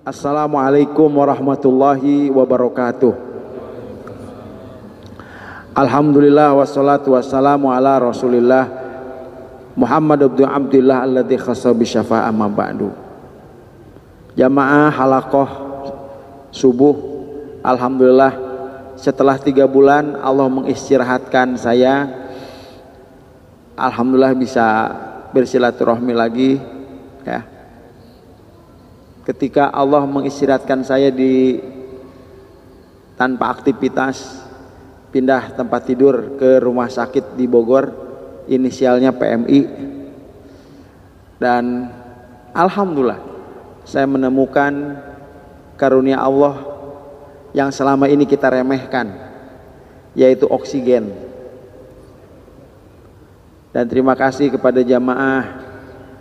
Assalamualaikum warahmatullahi wabarakatuh. Alhamdulillah wassalatu wassalamu ala Rasulillah Muhammad ibn Abdullah alladzi khassa bi syafa'ah ma ba'du. Jamaah halaqah subuh, alhamdulillah setelah 3 bulan Allah mengistirahatkan saya. Alhamdulillah bisa bersilaturahmi lagi ya. Ketika Allah mengistirahatkan saya tanpa aktivitas, pindah tempat tidur ke rumah sakit di Bogor, inisialnya PMI, dan alhamdulillah saya menemukan karunia Allah yang selama ini kita remehkan, yaitu oksigen. Dan terima kasih kepada jamaah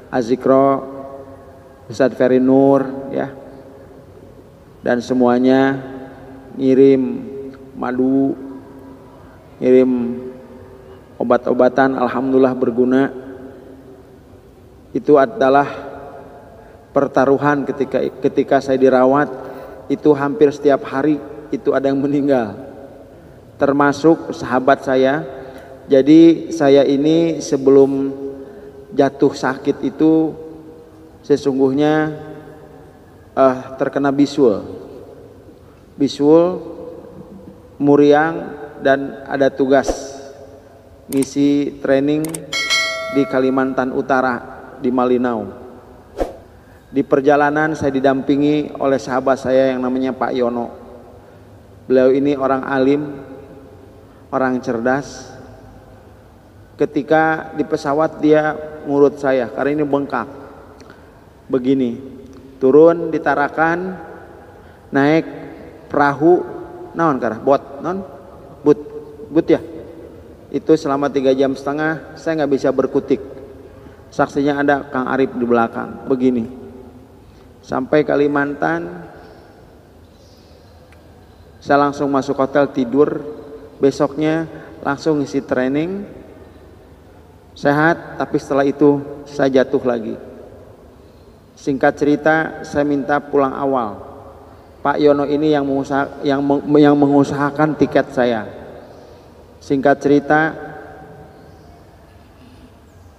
Azikro, Ustadz Ferry Nur ya, dan semuanya ngirim madu, ngirim obat-obatan, alhamdulillah berguna. Itu adalah pertaruhan ketika saya dirawat, itu hampir setiap hari itu ada yang meninggal, termasuk sahabat saya. Jadi saya ini sebelum jatuh sakit itu sesungguhnya terkena bisul muriang, dan ada tugas ngisi training di Kalimantan Utara di Malinau. Di perjalanan saya didampingi oleh sahabat saya yang namanya Pak Yono. Beliau ini orang alim, orang cerdas. Ketika di pesawat dia ngurut saya karena ini bengkak begini, turun di Tarakan, naik perahu naon karah bot non but ya, itu selama 3,5 jam saya nggak bisa berkutik. Saksinya ada Kang Arif di belakang begini sampai Kalimantan. Saya langsung masuk hotel tidur, besoknya langsung isi training, sehat. Tapi setelah itu saya jatuh lagi. Singkat cerita, saya minta pulang awal. Pak Yono ini yang mengusahakan tiket saya. Singkat cerita,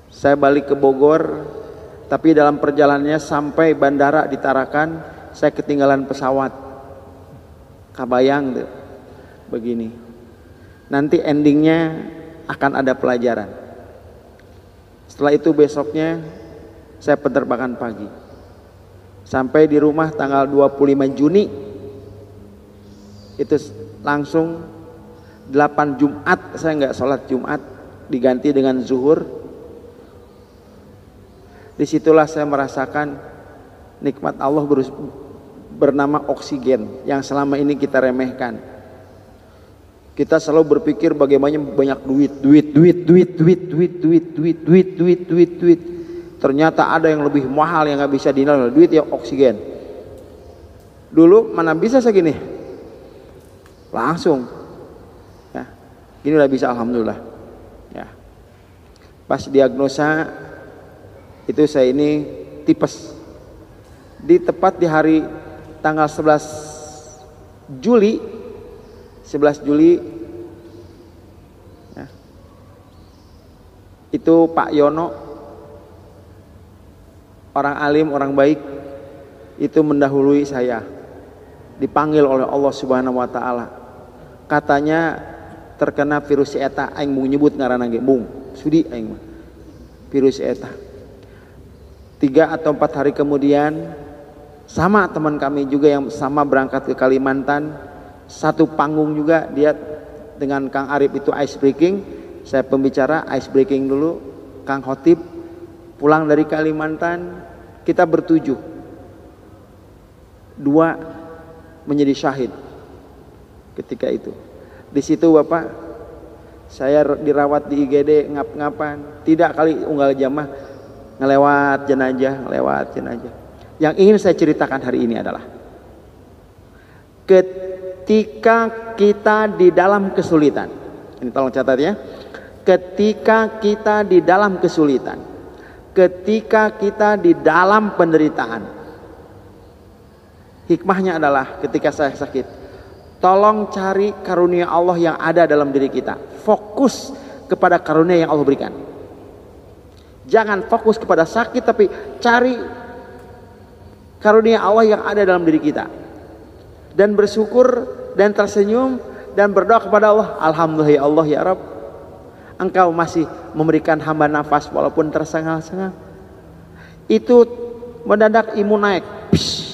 saya balik ke Bogor, tapi dalam perjalanannya sampai bandara di Tarakan, saya ketinggalan pesawat. Kabayang deh, begini. Nanti endingnya akan ada pelajaran. Setelah itu besoknya saya penerbangan pagi. Sampai di rumah tanggal 25 Juni itu langsung 8 Jumat saya nggak sholat Jumat, diganti dengan zuhur. Disitulah saya merasakan nikmat Allah bernama oksigen yang selama ini kita remehkan. Kita selalu berpikir bagaimana banyak duit. Ternyata ada yang lebih mahal yang nggak bisa dinilai duit, ya oksigen. Dulu mana bisa segini, langsung ya gini udah bisa, alhamdulillah ya. Pas diagnosa itu saya ini tipes, tepat di hari tanggal 11 Juli ya, itu Pak Yono, orang alim, orang baik, itu mendahului saya, dipanggil oleh Allah Subhanahu wa Ta'ala. Katanya terkena virus eta, aing mau nyebut ngaranna ge mung sudi aing mah virus eta. 3 atau 4 hari kemudian sama teman kami juga yang sama berangkat ke Kalimantan, satu panggung juga, dia dengan Kang Arif itu ice breaking, saya pembicara ice breaking dulu, Kang Khotib pulang dari Kalimantan, kita ber-7, 2 menjadi syahid ketika itu. Di situ Bapak, saya dirawat di IGD ngap-ngapan, tidak kali unggal jamah ngelewat jenazah. Yang ingin saya ceritakan hari ini adalah ketika kita di dalam kesulitan. Ini tolong catat ya. Ketika kita di dalam kesulitan, ketika kita di dalam penderitaan. Hikmahnya adalah ketika saya sakit, tolong cari karunia Allah yang ada dalam diri kita. Fokus kepada karunia yang Allah berikan. Jangan fokus kepada sakit, tapi cari karunia Allah yang ada dalam diri kita. Dan bersyukur dan tersenyum dan berdoa kepada Allah. Alhamdulillah ya Allah ya Rabb, Engkau masih memberikan hamba nafas walaupun tersengal-sengal. Itu mendadak imun naik. Psh.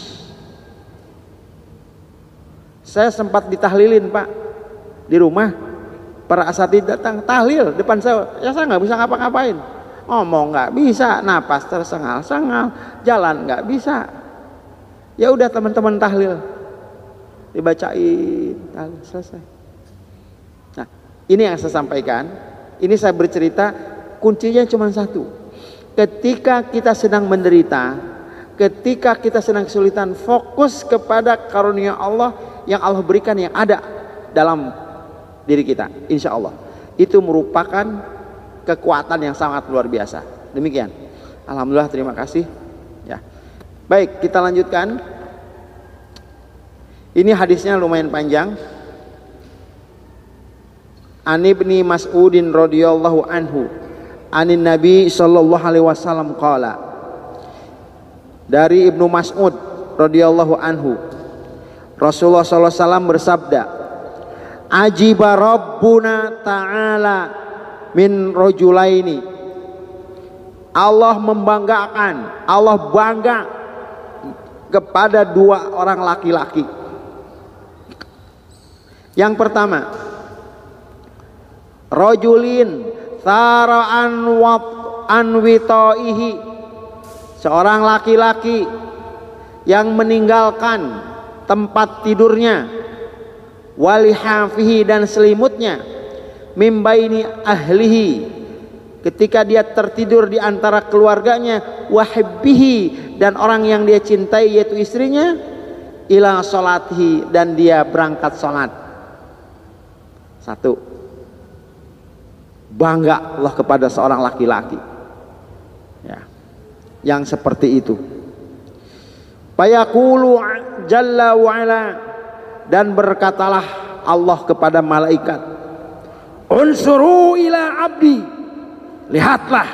Saya sempat ditahlilin Pak di rumah. Para asatidz datang tahlil depan saya. Ya saya nggak bisa ngapa-ngapain. Ngomong nggak bisa, napas tersengal-sengal, jalan nggak bisa. Ya udah teman-teman tahlil, dibacain, tahlil, selesai. Nah, ini yang saya sampaikan. Ini saya bercerita, kuncinya cuma satu. Ketika kita sedang menderita, ketika kita sedang kesulitan, fokus kepada karunia Allah yang Allah berikan yang ada dalam diri kita. Insya Allah itu merupakan kekuatan yang sangat luar biasa. Demikian. Alhamdulillah, terima kasih. Ya. Baik, kita lanjutkan. Ini hadisnya lumayan panjang. An Ibni Mas'udin radhiyallahu anhu, anin Nabi sallallahu alaihi wasallam qala. Dari Ibnu Mas'ud radhiyallahu anhu, Rasulullah sallallahu alaihi wasallam bersabda, ajiba rabbuna ta'ala min rajulaini. Allah membanggakan, Allah bangga kepada dua orang laki-laki. Yang pertama, rajulin thara'an wa anwitaihi, seorang laki-laki yang meninggalkan tempat tidurnya, walihafihi dan selimutnya, mimbaini ahlihi, ketika dia tertidur di antara keluarganya, wahibbihi dan orang yang dia cintai yaitu istrinya, ila salatihi dan dia berangkat salat. Satu, bangga Allah kepada seorang laki-laki ya, yang seperti itu. Fayaqulu jalla wa ala, dan berkatalah Allah kepada malaikat, unsuru ila abdi, lihatlah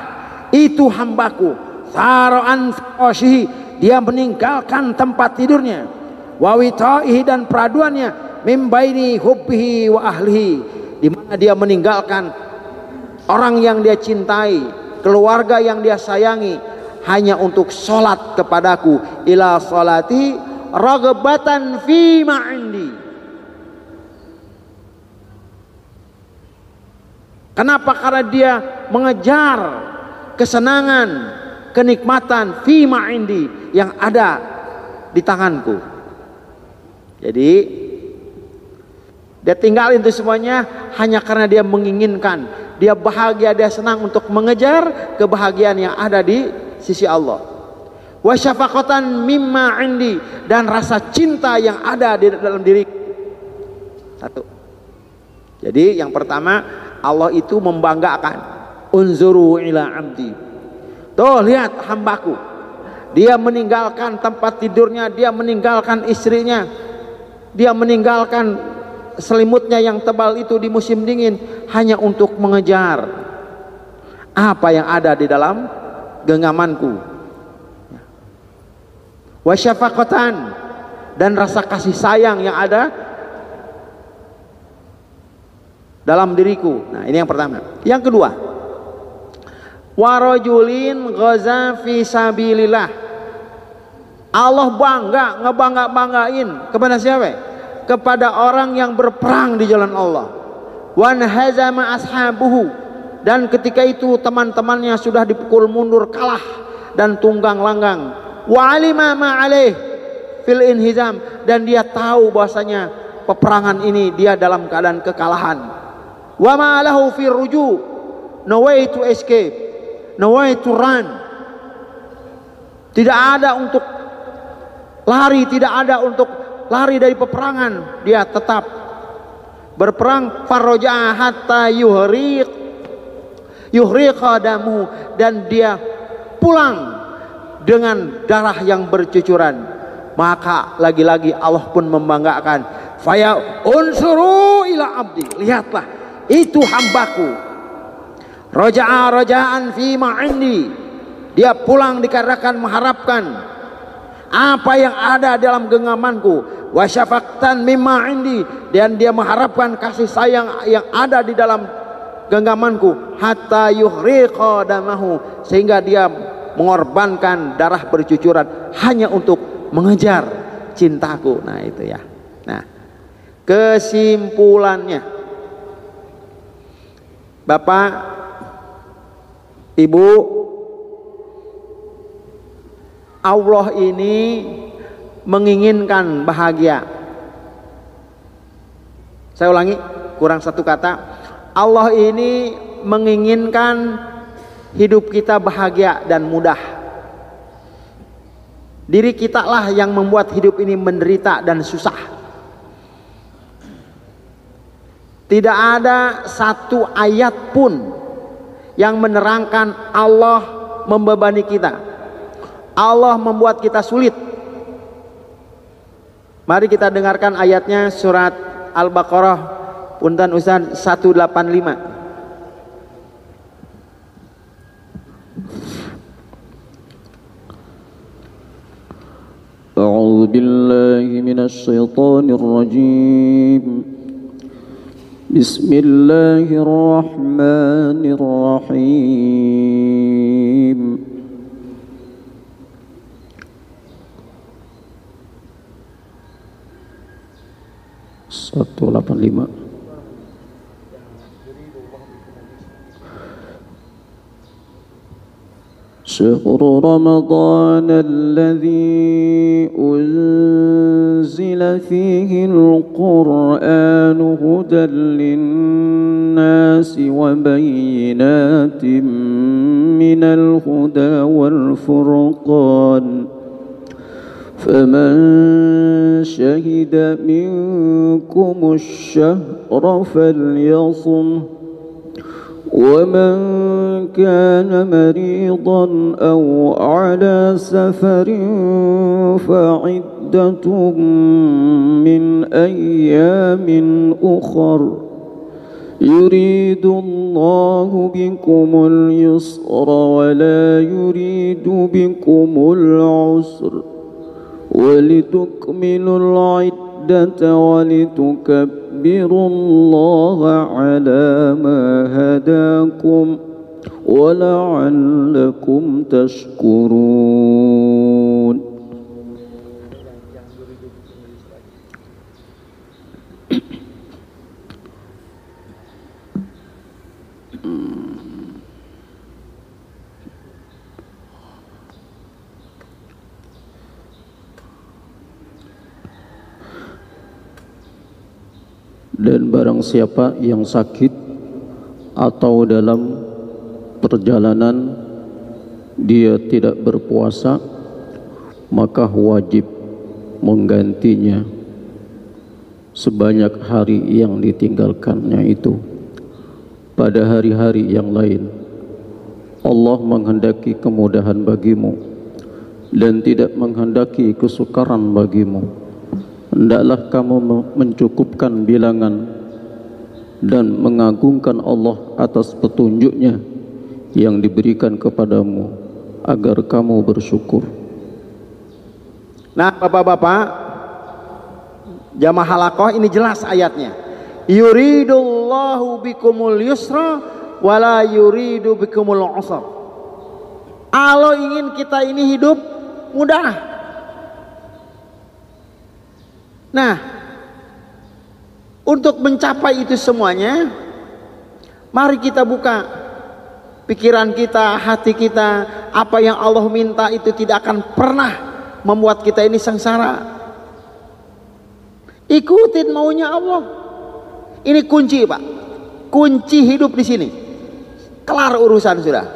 itu hambaku, sara'an firashihi, dia meninggalkan tempat tidurnya, wawitaihi dan peraduannya, mimbaini hubbihi wa ahlihi, di mana dia meninggalkan orang yang dia cintai, keluarga yang dia sayangi, hanya untuk sholat kepadaku, ila sholati raghbatan fi ma indi. Kenapa? Karena dia mengejar kesenangan, kenikmatan fi ma indi, yang ada di tanganku. Jadi dia tinggalin itu semuanya hanya karena dia menginginkan, dia bahagia, dia senang untuk mengejar kebahagiaan yang ada di sisi Allah. Wa syafaqatan mimma indi, dan rasa cinta yang ada di dalam diri. Satu. Jadi yang pertama, Allah itu membanggakan, unzuru ila abdi. Tuh lihat hambaku, dia meninggalkan tempat tidurnya, dia meninggalkan istrinya, dia meninggalkan selimutnya yang tebal itu di musim dingin hanya untuk mengejar apa yang ada di dalam genggamanku. Wa syafaqatan, dan rasa kasih sayang yang ada dalam diriku. Nah, ini yang pertama. Yang kedua, wa rajulin ghaza fi sabilillah. Allah ngebanggain kepada siapa? Kepada orang yang berperang di jalan Allah. Wan hazama ashabuhu, dan ketika itu teman-temannya sudah dipukul mundur, kalah dan tunggang langgang. Wa alima ma alaih fil inhizam, dan dia tahu bahwasanya peperangan ini dia dalam keadaan kekalahan. Wa ma lahu fi ruju, no way to escape, no way to run. Tidak ada untuk lari, tidak ada untuk lari dari peperangan, dia tetap berperang. Farroja hatta yuhriqa damu, dan dia pulang dengan darah yang bercucuran. Maka lagi-lagi Allah pun membanggakan, faya unsuru ila abdi, lihatlah itu hambaku, roja'an fi ma'indi, dia pulang dikarenakan mengharapkan apa yang ada dalam genggamanku, wa syafaqtan mimma indi, dan dia mengharapkan kasih sayang yang ada di dalam genggamanku, hatta yuhriqa damahu, sehingga dia mengorbankan darah bercucuran hanya untuk mengejar cintaku. Nah itu ya. Nah, kesimpulannya, Bapak, Ibu, Allah ini menginginkan bahagia. Saya ulangi, kurang satu kata. Allah ini menginginkan hidup kita bahagia dan mudah. Diri kita lah yang membuat hidup ini menderita dan susah. Tidak ada satu ayat pun yang menerangkan Allah membebani kita, Allah membuat kita sulit. Mari kita dengarkan ayatnya, surat Al-Baqarah, punten Ustaz, 185. أعوذ بالله من الشيطان الرجيم بسم الله الرحمن الرحيم 185. شهر رمضان الذي أنزل فيه القرآن هدى للناس وبينات من الهدى والفرقان فمن شهد منكم الشهر فليصمه ومن كان مريضا أو على سفر فعدة من أيام أخر يريد الله بكم اليسر ولا يريد بكم العسر ولتكملوا العدة ولتكبروا الله على ما هداكم ولعلكم تشكرون. Dan barang siapa yang sakit atau dalam perjalanan dia tidak berpuasa, maka wajib menggantinya sebanyak hari yang ditinggalkannya itu pada hari-hari yang lain. Allah menghendaki kemudahan bagimu dan tidak menghendaki kesukaran bagimu. Hendaklah kamu mencukupkan bilangan dan mengagungkan Allah atas petunjuknya yang diberikan kepadamu agar kamu bersyukur. Nah, bapak-bapak, jamaah halaqah, ini jelas ayatnya. Yuridullahu bikumul yusra wala yuridu bikumul usra. Allah ingin kita ini hidup mudah. Nah, untuk mencapai itu semuanya, mari kita buka pikiran kita, hati kita. Apa yang Allah minta itu tidak akan pernah membuat kita ini sengsara. Ikutin maunya Allah. Ini kunci, Pak. Kunci hidup di sini. Kelar urusan sudah.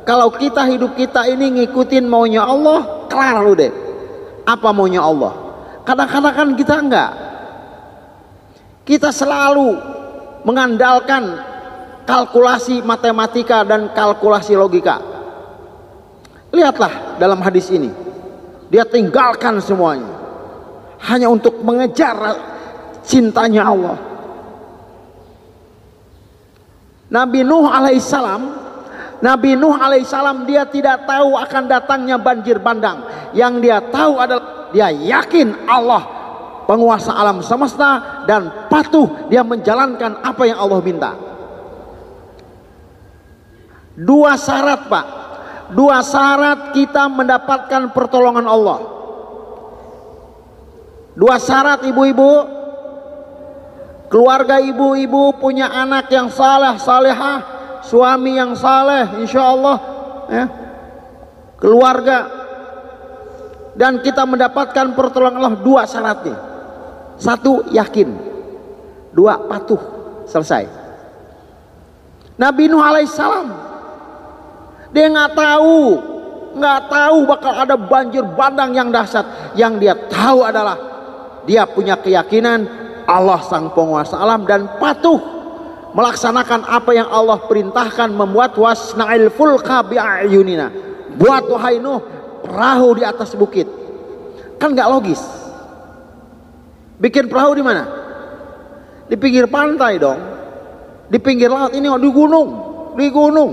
Kalau kita hidup kita ini ngikutin maunya Allah, kelar lu deh. Apa maunya Allah? Kadang-kadang kan kita enggak. Kita selalu mengandalkan kalkulasi matematika dan kalkulasi logika. Lihatlah dalam hadis ini, dia tinggalkan semuanya hanya untuk mengejar cintanya Allah. Nabi Nuh alaihissalam dia tidak tahu akan datangnya banjir bandang. Yang dia tahu adalah dia yakin Allah penguasa alam semesta dan patuh dia menjalankan apa yang Allah minta. Dua syarat, Pak. Dua syarat kita mendapatkan pertolongan Allah. Dua syarat, ibu-ibu. Keluarga ibu-ibu punya anak yang saleh, salehah, suami yang saleh, insya Allah, ya. Keluarga, dan kita mendapatkan pertolongan Allah. Dua syaratnya: satu, yakin; dua, patuh. Selesai. Nabi Nuh alaihissalam, dia nggak tahu bakal ada banjir bandang yang dahsyat. Yang dia tahu adalah dia punya keyakinan Allah sang penguasa alam dan patuh melaksanakan apa yang Allah perintahkan, membuat wasna'il fulka bi'ayunina. Buat, wahai Nuh, perahu di atas bukit. Kan nggak logis. Bikin perahu di mana? Di pinggir pantai dong. Di pinggir laut. Ini di gunung. Di gunung.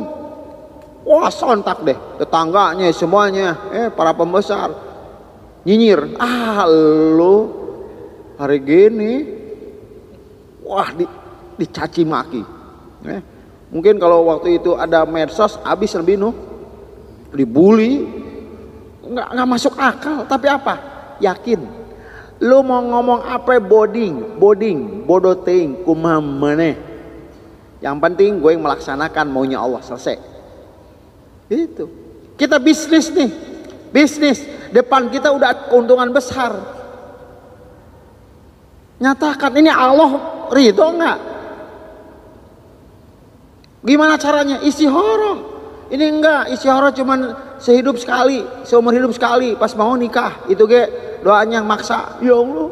Wah, sontak deh tetangganya semuanya, para pembesar nyinyir. Lu hari gini, wah, dicaci maki. Mungkin kalau waktu itu ada medsos, habis Nabi Nuh dibully, nggak masuk akal. Tapi apa? Yakin. Lu mau ngomong apa? Bodoh ting kumaha maneh. Yang penting gue yang melaksanakan maunya Allah, selesai. Itu. Kita bisnis nih. Bisnis. Depan kita udah keuntungan besar. Nyatakan ini Allah ridho enggak? Gimana caranya? Istikharah. Ini enggak, istikharah cuman sehidup sekali, seumur hidup sekali, pas mau nikah. Itu ge doanya maksa. Ya Allah,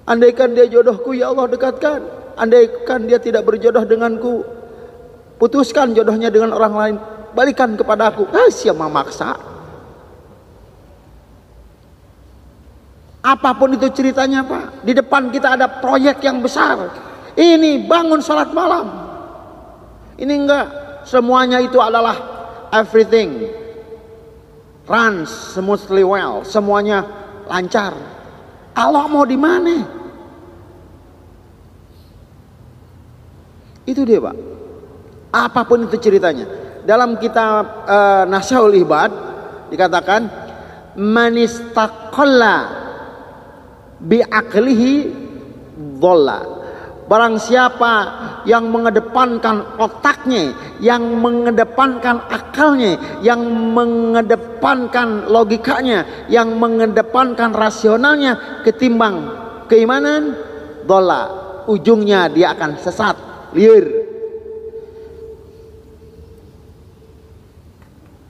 andaikan dia jodohku, ya Allah dekatkan. Andaikan dia tidak berjodoh denganku, putuskan jodohnya dengan orang lain, balikan kepadaku. Siapa maksa? Apapun itu ceritanya, Pak. Di depan kita ada proyek yang besar. Ini bangun salat malam. Ini enggak. Semuanya itu adalah everything runs smoothly well. Semuanya lancar. Allah mau di mana? Itu dia, Pak. Apapun itu ceritanya. Dalam kitab Nasha'ul Ibad dikatakan, manistaqalla bi'aklihi dholla. Barang siapa yang mengedepankan otaknya, yang mengedepankan akalnya, yang mengedepankan logikanya, yang mengedepankan rasionalnya ketimbang keimanan, dholla, ujungnya dia akan sesat, liar.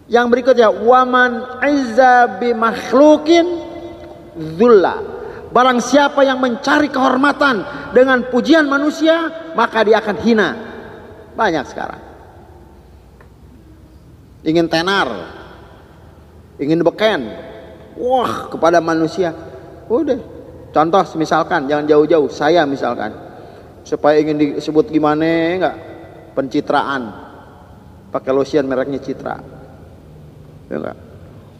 Yang berikutnya, waman izza bi makhlukin dzulla. Barang siapa yang mencari kehormatan dengan pujian manusia, maka dia akan hina. Banyak sekarang. Ingin tenar, ingin beken, wah, kepada manusia. Udah. Contoh misalkan, jangan jauh-jauh, saya misalkan, supaya ingin disebut gimana enggak, pencitraan, pakai lotion mereknya Citra, ya enggak?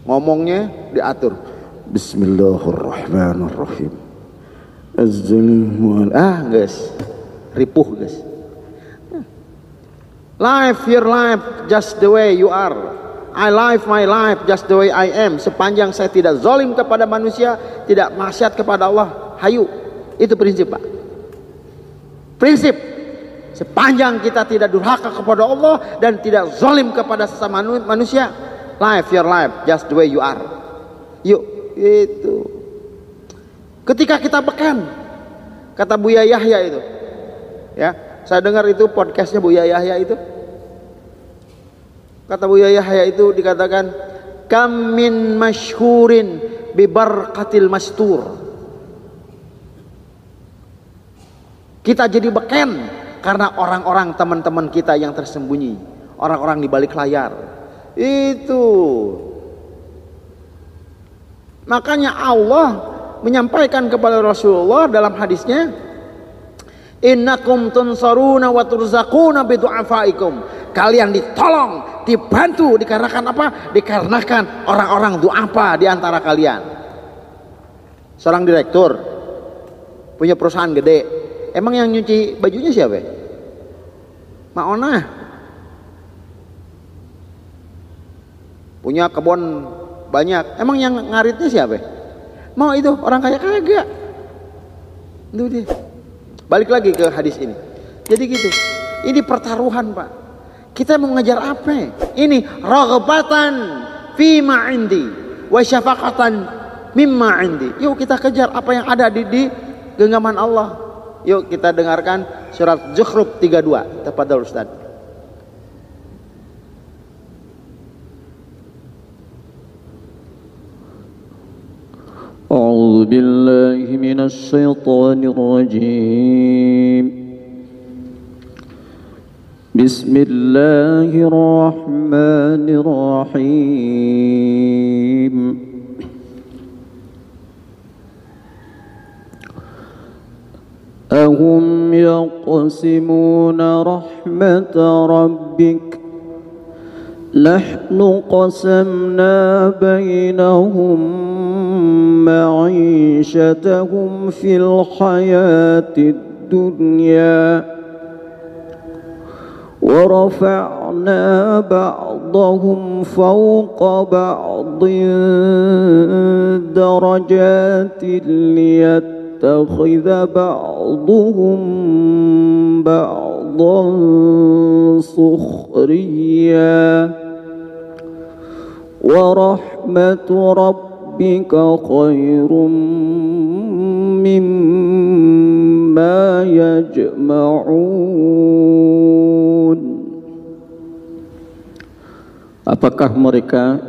Ngomongnya diatur. Bismillahirrahmanirrahim. Guys, ripuh guys. Live your life just the way you are. I live my life just the way I am. Sepanjang saya tidak zalim kepada manusia, tidak maksiat kepada Allah, hayu. Itu prinsip, Pak. Prinsip. Sepanjang kita tidak durhaka kepada Allah dan tidak zalim kepada sesama manusia, live your life just the way you are. Yuk. Itu ketika kita beken, kata Buya Yahya itu, ya, saya dengar itu podcastnya Buya Yahya itu, kata Buya Yahya itu dikatakan, kam min masyhurin bibarqatil mastur. Kita jadi beken karena orang-orang teman-teman kita yang tersembunyi, orang-orang di balik layar. Itu. Makanya Allah menyampaikan kepada Rasulullah dalam hadisnya, innakum tunsaruna wa turzaquna bidu'afaikum. Kalian ditolong, dibantu dikarenakan apa? Dikarenakan orang-orang du'afa di antara kalian. Seorang direktur punya perusahaan gede. Emang yang nyuci bajunya siapa? Mak Onah. Punya kebun banyak. Emang yang ngaritnya siapa? Mau itu orang kaya kagak. Itu dia. Balik lagi ke hadis ini. Jadi gitu. Ini pertaruhan, Pak. Kita mau ngejar apa? Ini raghbatan fima indi wa syafaqatan mimma indi. Yuk kita kejar apa yang ada di genggaman Allah. Yuk kita dengarkan surat Zukhruf 32. Tafadhol Ustaz. A'udzu billahi minasy syaithanir rajim. Bismillahirrahmanirrahim. Ahum yaqsimuna rahmata rabbik nahnu qasamna bainahum ma'ishatahum fil hayatid dunya wa rafa'na ba'dahum fawqa ba'din darajatin liyattakhidha ba'duhum ba'dan sukhriya wa rahmatu rabbika khairum mimma yajma'un. Apakah mereka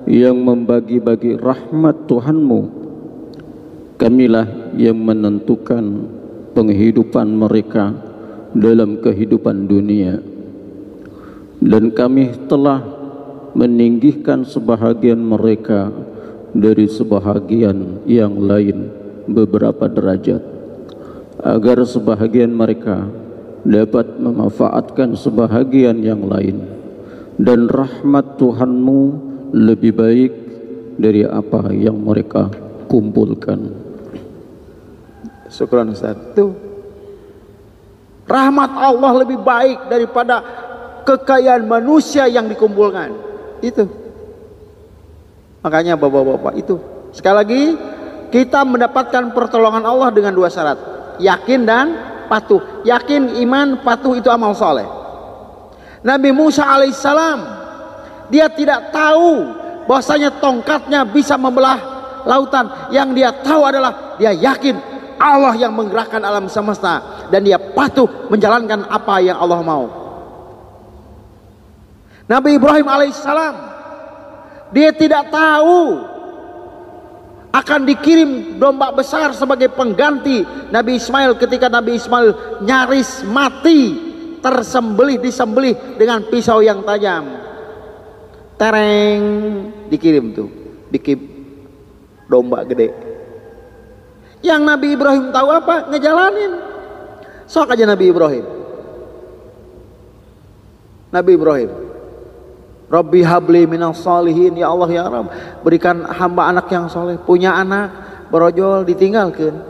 yang membagi-bagi rahmat Tuhanmu? Kamilah yang menentukan penghidupan mereka dalam kehidupan dunia, dan kami telah meninggikan sebahagian mereka dari sebahagian yang lain beberapa derajat, agar sebahagian mereka dapat memanfaatkan sebahagian yang lain, dan rahmat Tuhanmu lebih baik dari apa yang mereka kumpulkan. Syukran Ustaz. Tuh. Rahmat Allah lebih baik daripada kekayaan manusia yang dikumpulkan. Itu. Makanya bapak-bapak itu. Sekali lagi, kita mendapatkan pertolongan Allah dengan dua syarat. Yakin dan patuh. Yakin, iman, patuh itu amal soleh. Nabi Musa alaihissalam, dia tidak tahu bahwasanya tongkatnya bisa membelah lautan. Yang dia tahu adalah dia yakin Allah yang menggerakkan alam semesta, dan dia patuh menjalankan apa yang Allah mau. Nabi Ibrahim alaihissalam, dia tidak tahu akan dikirim domba besar sebagai pengganti Nabi Ismail ketika Nabi Ismail nyaris mati, disembelih dengan pisau yang tajam. Tereng, dikirim tuh, bikin domba gede. Yang Nabi Ibrahim tahu apa? Ngejalanin. Sok aja Nabi Ibrahim. Nabi Ibrahim, Rabbi habli minas salihin, ya Allah ya Rabb, berikan hamba anak yang soleh. Punya anak, berojol, ditinggalkan.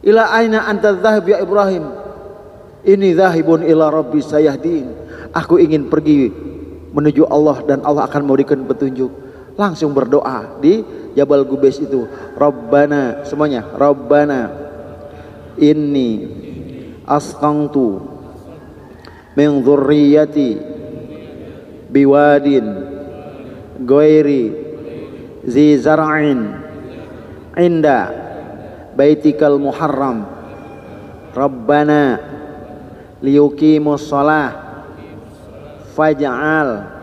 Ila aina anta dhahib ya Ibrahim? Ini dhahibun ila Rabbi sayahdin. Aku ingin pergi menuju Allah dan Allah akan memberikan petunjuk. Langsung berdoa di Jabal Gubais itu, Rabbana, semuanya, Rabbana inni asqantu min dzurriyyati biwadin ghairi zi zar'in inda baitikal muharram Rabbana liyuqimus shalah faj'al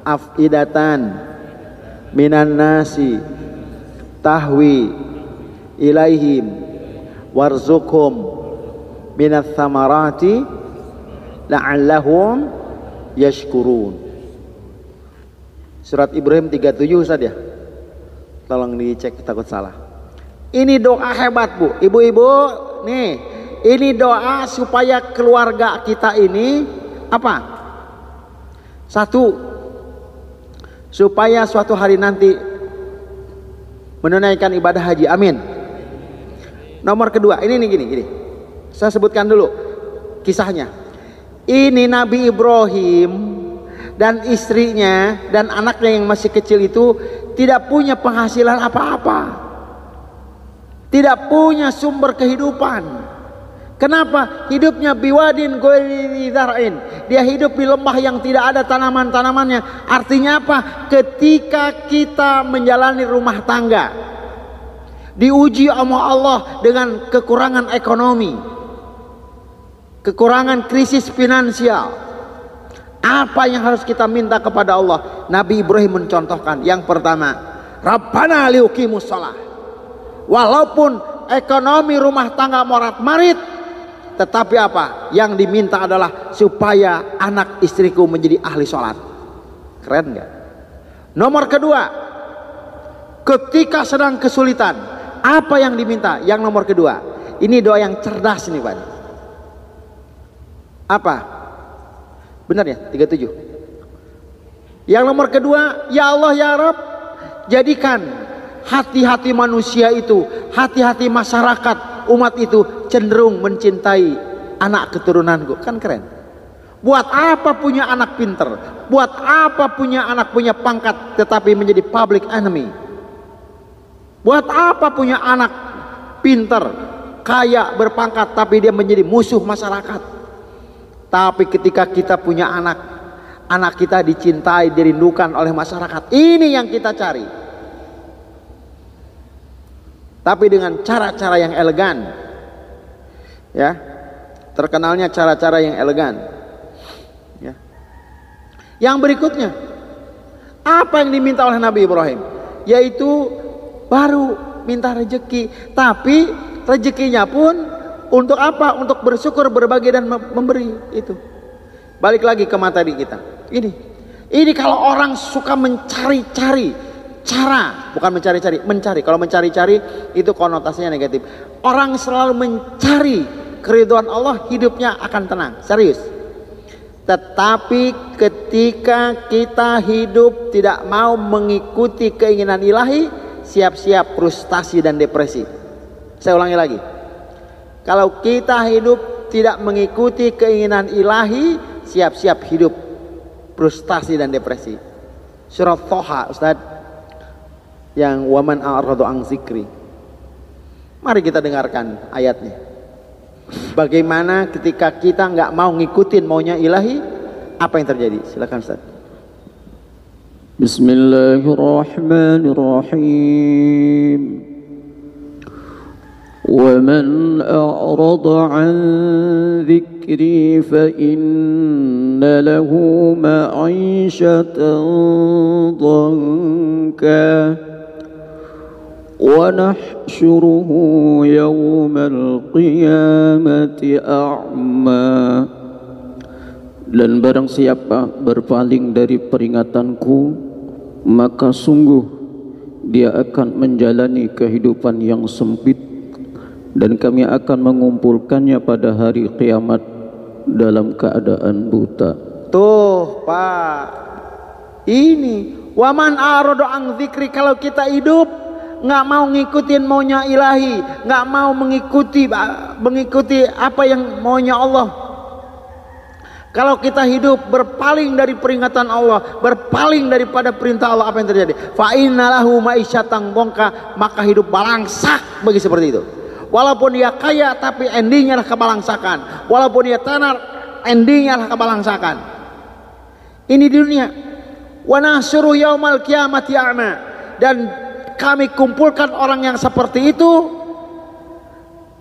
afidatan minan nasi tahwi ilaihim warzuqhum minats thamarati la'allahum yashkurun. Surat Ibrahim 37 Ustaz ya. Tolong dicek, takut salah. Ini doa hebat Bu, ibu-ibu nih. Ini doa supaya keluarga kita ini apa? Satu, supaya suatu hari nanti menunaikan ibadah haji, amin. Nomor kedua, ini nih gini. Saya sebutkan dulu kisahnya. Ini Nabi Ibrahim dan istrinya dan anaknya yang masih kecil itu tidak punya penghasilan apa-apa, tidak punya sumber kehidupan. Kenapa? Hidupnya biwadin ghairi dzar'in. Dia hidup di lembah yang tidak ada tanaman-tanamannya. Artinya apa? Ketika kita menjalani rumah tangga, diuji sama Allah dengan kekurangan ekonomi, kekurangan krisis finansial, apa yang harus kita minta kepada Allah? Nabi Ibrahim mencontohkan. Yang pertama, Rabbana liuqimus shalah. Walaupun ekonomi rumah tangga morat-marit, tetapi apa? Yang diminta adalah supaya anak istriku menjadi ahli sholat. Keren nggak? Nomor kedua, ketika sedang kesulitan, apa yang diminta? Yang nomor kedua, ini doa yang cerdas nih Pak. Apa? Benar ya? 37. Yang nomor kedua, ya Allah ya Rabb, jadikan hati-hati manusia itu, hati-hati masyarakat, umat itu cenderung mencintai anak keturunanku. Kan keren. Buat apa punya anak pinter? Buat apa punya anak punya pangkat tetapi menjadi public enemy? Buat apa punya anak pinter, kaya, berpangkat tapi dia menjadi musuh masyarakat? Tapi ketika kita punya anak kita dicintai, dirindukan oleh masyarakat. Ini yang kita cari. Tapi dengan cara-cara yang elegan. Ya, terkenalnya cara-cara yang elegan. Ya. Yang berikutnya, apa yang diminta oleh Nabi Ibrahim? Yaitu baru minta rezeki, tapi rezekinya pun untuk apa? Untuk bersyukur, berbagi dan memberi. Itu. Balik lagi ke materi kita. Ini kalau orang suka mencari-cari cara, bukan mencari. Kalau mencari-cari itu konotasinya negatif. Orang selalu mencari keridhaan Allah, hidupnya akan tenang. Serius. Tetapi ketika kita hidup tidak mau mengikuti keinginan ilahi, siap-siap frustasi dan depresi. Saya ulangi lagi. Kalau kita hidup tidak mengikuti keinginan ilahi, siap-siap hidup frustasi dan depresi. Surat Thaha, Ustaz, yang waman a'radu an zikri. Mari kita dengarkan ayatnya. Bagaimana ketika kita nggak mau ngikutin maunya ilahi, apa yang terjadi? Silakan Ustaz. Bismillahirrahmanirrahim. Wa man a'rada an dzikri fa inna lahu ma'ishatan dhanka wa nahsyuruhu yawmal qiyamati a'ma. Dan barang siapa berpaling dari peringatanku, maka sungguh dia akan menjalani kehidupan yang sempit, dan kami akan mengumpulkannya pada hari kiamat dalam keadaan buta. Tuh Pak, ini waman a'radu an dzikri. Kalau kita hidup nggak mau ngikutin maunya ilahi, nggak mau mengikuti apa yang maunya Allah. Kalau kita hidup berpaling dari peringatan Allah, berpaling daripada perintah Allah, apa yang terjadi? Fa innalahu ma'isyatan dhanka, maka hidup balangsak bagi seperti itu. Walaupun dia kaya, tapi endingnya lah kebalangsakan. Walaupun dia tenar, endingnya lah kebalangsakan. Ini di dunia. Wa nahsyuru yaumal qiyamati a'ma. Dan kami kumpulkan orang yang seperti itu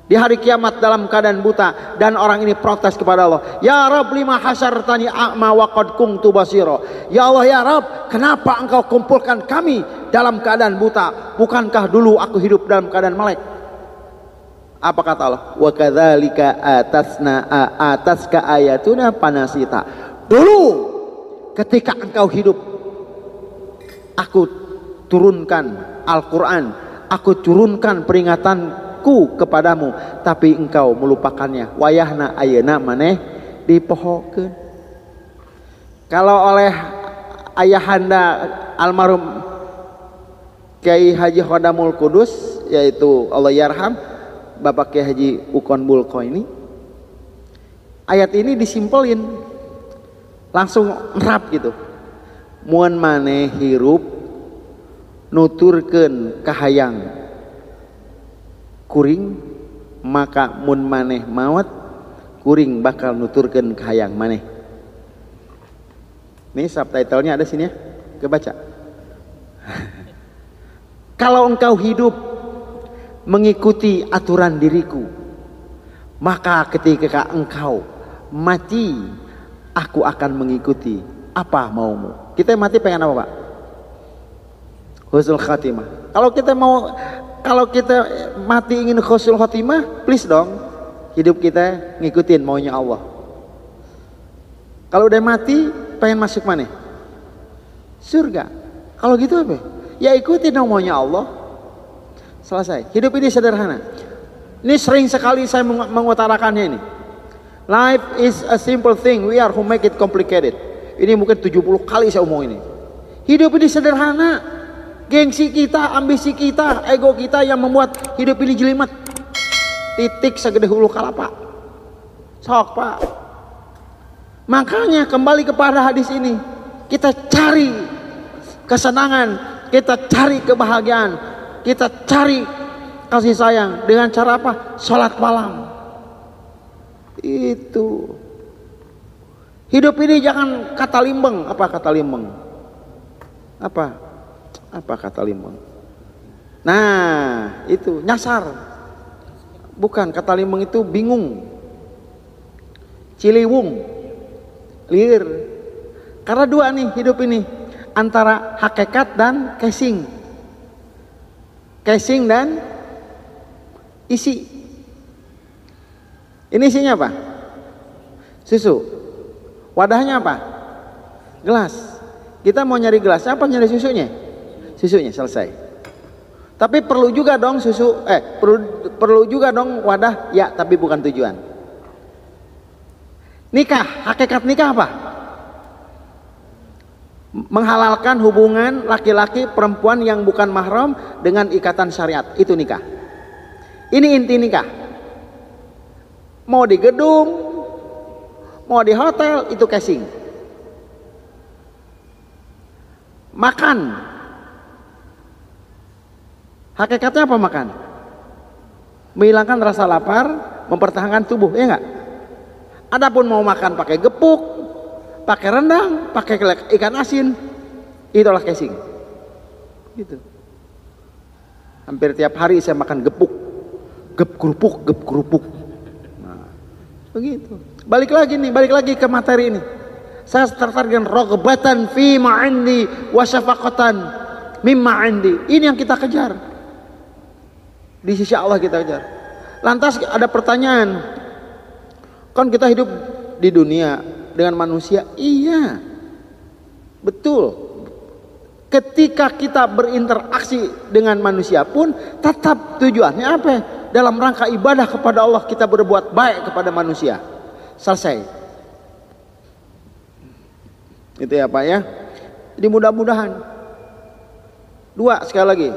di hari kiamat dalam keadaan buta, dan orang ini protes kepada Allah, ya Rabb lima hasyartani a'ma wa qad kuntu basira. Ya Allah, ya Rabb, kenapa engkau kumpulkan kami dalam keadaan buta, bukankah dulu aku hidup dalam keadaan melek? Apa kata Allah? Wa kadzalika ataska ayatuna panasita. Dulu ketika engkau hidup, aku turunkan Al-Quran, aku turunkan peringatanku kepadamu, tapi engkau melupakannya. Wayahna ayeuna maneh dipohokeun. Kalau oleh ayahanda almarhum Kiai Haji Khodamul Kudus, yaitu Allah yarham, Bapak Kiai Haji Ukon Bulko ini, ayat ini disimpelin langsung ngerap gitu. Mun maneh hirup nuturkeun kahayang kuring, maka mun maneh maot kuring bakal nuturkeun kahayang maneh. Ini subtitlenya ada sini ya, kebaca. Kalau engkau hidup mengikuti aturan diriku, maka ketika engkau mati, aku akan mengikuti apa maumu. Kita mati pengen apa, Pak? Husnul khatimah. Kalau kita mati ingin husnul khatimah, please dong, hidup kita ngikutin maunya Allah. Kalau udah mati pengen masuk mana? Surga. Kalau gitu apa? Ya ikutin dong maunya Allah. Selesai. Hidup ini sederhana. Ini sering sekali saya mengutarakannya ini. Life is a simple thing, we are who make it complicated. Ini mungkin 70 kali saya omong ini. Hidup ini sederhana. Gengsi kita, ambisi kita, ego kita yang membuat hidup ini jelimet. Titik segede hulu kalapa. Sok, Pak. Makanya kembali kepada hadis ini, kita cari kesenangan, kita cari kebahagiaan, kita cari kasih sayang dengan cara apa? Salat malam. Itu. Hidup ini jangan kata limbeng. Apa kata limbeng? Apa kata limbeng? Nah, itu nyasar. Bukan, kata limbeng itu bingung, ciliwung, liar. Karena dua nih hidup ini, antara hakikat dan casing. Casing dan isi. Ini isinya apa? Susu. Wadahnya apa? Gelas. Kita mau nyari gelas apa, nyari susunya? Susunya, selesai. Tapi perlu juga dong susu, perlu juga dong wadah, ya, tapi bukan tujuan. Nikah, hakikat nikah apa? Menghalalkan hubungan laki-laki perempuan yang bukan mahram dengan ikatan syariat, itu nikah. Ini inti nikah. Mau di gedung, mau di hotel, itu casing. Makan, hakikatnya apa makan? Menghilangkan rasa lapar, mempertahankan tubuh, ya enggak? Adapun mau makan pakai gepuk, pakai rendang, pakai ikan asin, itulah casing. Gitu. Hampir tiap hari saya makan gepuk, gep kerupuk. Nah, begitu. Balik lagi ke materi ini. Saya tertarik dengan rogbatan fi ma'indi wa syafaqatan mimma indi. Ini yang kita kejar. Di sisi Allah kita kejar. Lantas ada pertanyaan. Kan kita hidup di dunia dengan manusia. Iya. Betul. Ketika kita berinteraksi dengan manusia pun tetap tujuannya apa? Dalam rangka ibadah kepada Allah, kita berbuat baik kepada manusia. Selesai. Itu ya Pak ya. Jadi mudah-mudahan. Dua, sekali lagi,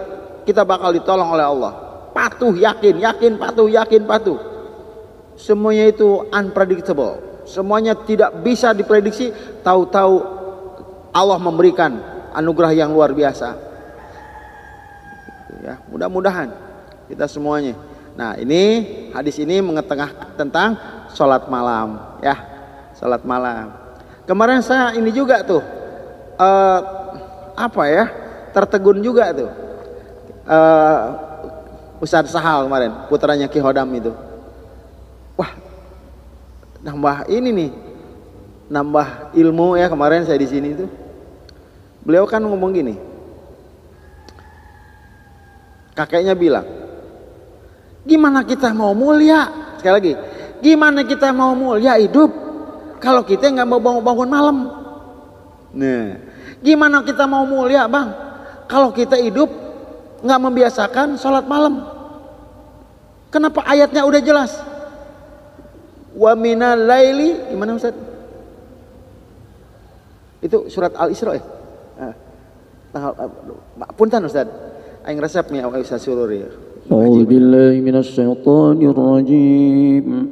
kita bakal ditolong oleh Allah. Patuh, yakin, patuh. Semuanya itu unpredictable. Semuanya tidak bisa diprediksi. Tahu-tahu Allah memberikan anugerah yang luar biasa. Ya, mudah-mudahan kita semuanya. Nah, ini hadis ini mengetengah tentang sholat malam, ya, sholat malam. Kemarin saya ini juga tuh, tertegun juga tuh. Ustadz Sahal kemarin, putranya Ki Hodam itu. Wah, nambah ini nih, nambah ilmu ya. Kemarin saya di sini itu, beliau kan ngomong gini, kakeknya bilang, gimana kita mau mulia? Sekali lagi, gimana kita mau mulia hidup kalau kita nggak mau bangun malam? Nah, gimana kita mau mulia bang kalau kita hidup nggak membiasakan sholat malam? Kenapa ayatnya udah jelas? Wa minal laili, gimana Ustaz? Itu surat Al-Isra ya? Punten Ustaz. Aing resepnya Ustaz Sururi. A'udzu billahi minasy syaithanir rajim.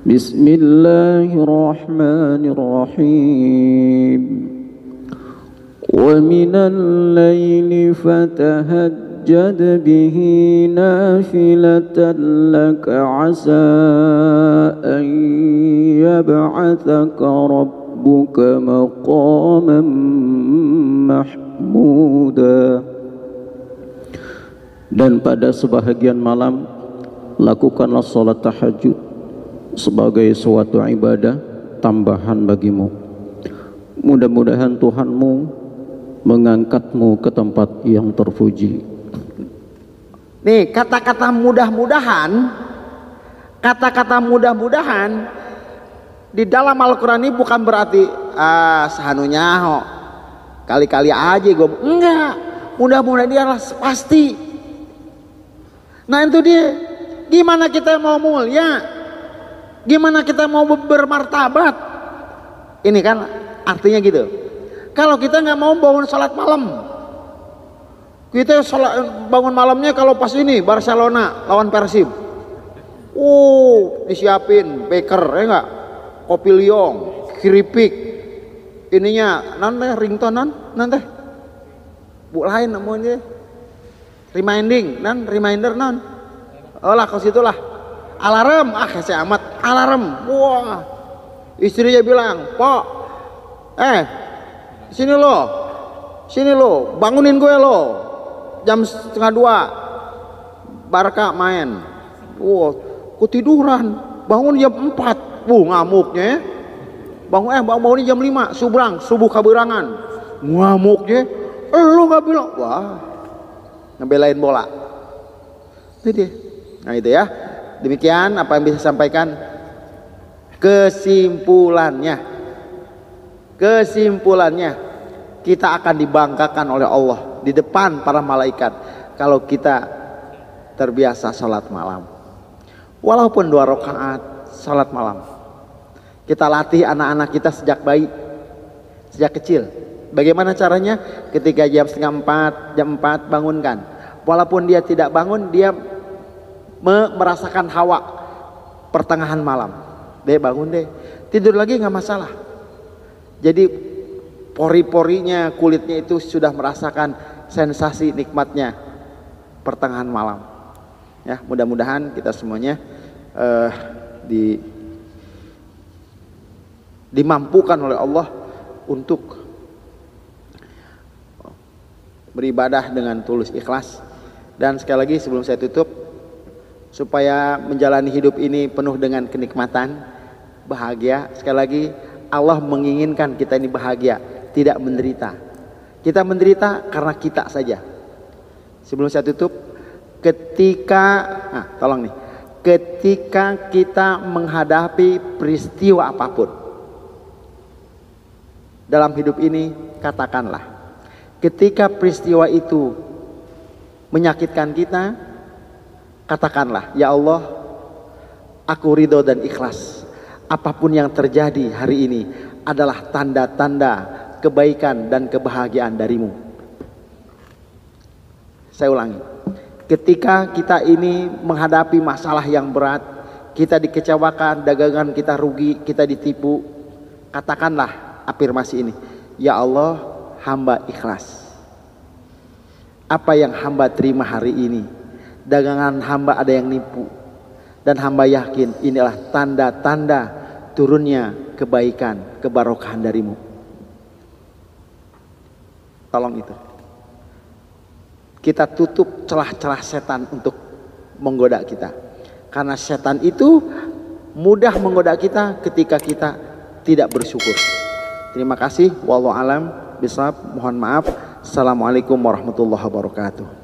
Bismillahirrahmanirrahim. Wa minal laili fatahajjad bihi nafilatan laka 'asa an yab'atsaka rabbuka maqaman mahmuda. Dan pada sebahagian malam lakukanlah sholat tahajud sebagai suatu ibadah tambahan bagimu. Mudah-mudahan Tuhanmu mengangkatmu ke tempat yang terpuji. Nih kata-kata mudah-mudahan, kata-kata mudah-mudahan di dalam Al-Quran ini bukan berarti sahanunya kali-kali aja gue, enggak. Mudah-mudahan dia adalah pasti. Nah itu dia, gimana kita mau mulia, gimana kita mau bermartabat. Ini kan artinya gitu. Kalau kita nggak mau bangun sholat malam, kita bangun malamnya kalau pas ini Barcelona lawan Persib, disiapin baker ya nggak, kopi liong, keripik, ininya nanti ringtone nanti bu lain namanya reminder non, olah ke situlah alarm, saya amat alarm. Wah, istrinya bilang, Pak, sini lo, bangunin gue lo, jam 1:30 Barca main. Wah, ketiduran, bangun jam 4, ngamuknya. Bangun jam 5, subuh kaberangan, ngamuknya. Lo gak bilang, wah, ngebelain bola. Itu dia. Nah itu ya. Demikian apa yang bisa sampaikan. Kesimpulannya, kita akan dibanggakan oleh Allah di depan para malaikat kalau kita terbiasa salat malam. Walaupun 2 rakaat salat malam. Kita latih anak-anak kita sejak bayi, sejak kecil. Bagaimana caranya? Ketika jam 3:30, jam 4 bangunkan. Walaupun dia tidak bangun, dia merasakan hawa pertengahan malam. Deh bangun deh, tidur lagi nggak masalah. Jadi pori-porinya, kulitnya itu sudah merasakan sensasi nikmatnya pertengahan malam. Ya, mudah-mudahan kita semuanya dimampukan oleh Allah untuk beribadah dengan tulus ikhlas. Dan sekali lagi sebelum saya tutup, supaya menjalani hidup ini penuh dengan kenikmatan, bahagia, sekali lagi Allah menginginkan kita ini bahagia, tidak menderita. Kita menderita karena kita saja. Sebelum saya tutup, ketika kita menghadapi peristiwa apapun dalam hidup ini, katakanlah, ketika peristiwa itu menyakitkan kita, katakanlah, ya Allah, aku ridho dan ikhlas. Apapun yang terjadi hari ini adalah tanda-tanda kebaikan dan kebahagiaan darimu. Saya ulangi, ketika kita ini menghadapi masalah yang berat, kita dikecewakan, dagangan kita rugi, kita ditipu, katakanlah afirmasi ini, ya Allah, hamba ikhlas. Apa yang hamba terima hari ini, dagangan hamba ada yang nipu, dan hamba yakin inilah tanda-tanda turunnya kebaikan, kebarokahan darimu. Tolong itu. Kita tutup celah-celah setan untuk menggoda kita. Karena setan itu mudah menggoda kita ketika kita tidak bersyukur. Terima kasih. Wallahu alam bisawab. Mohon maaf. Assalamualaikum warahmatullahi wabarakatuh.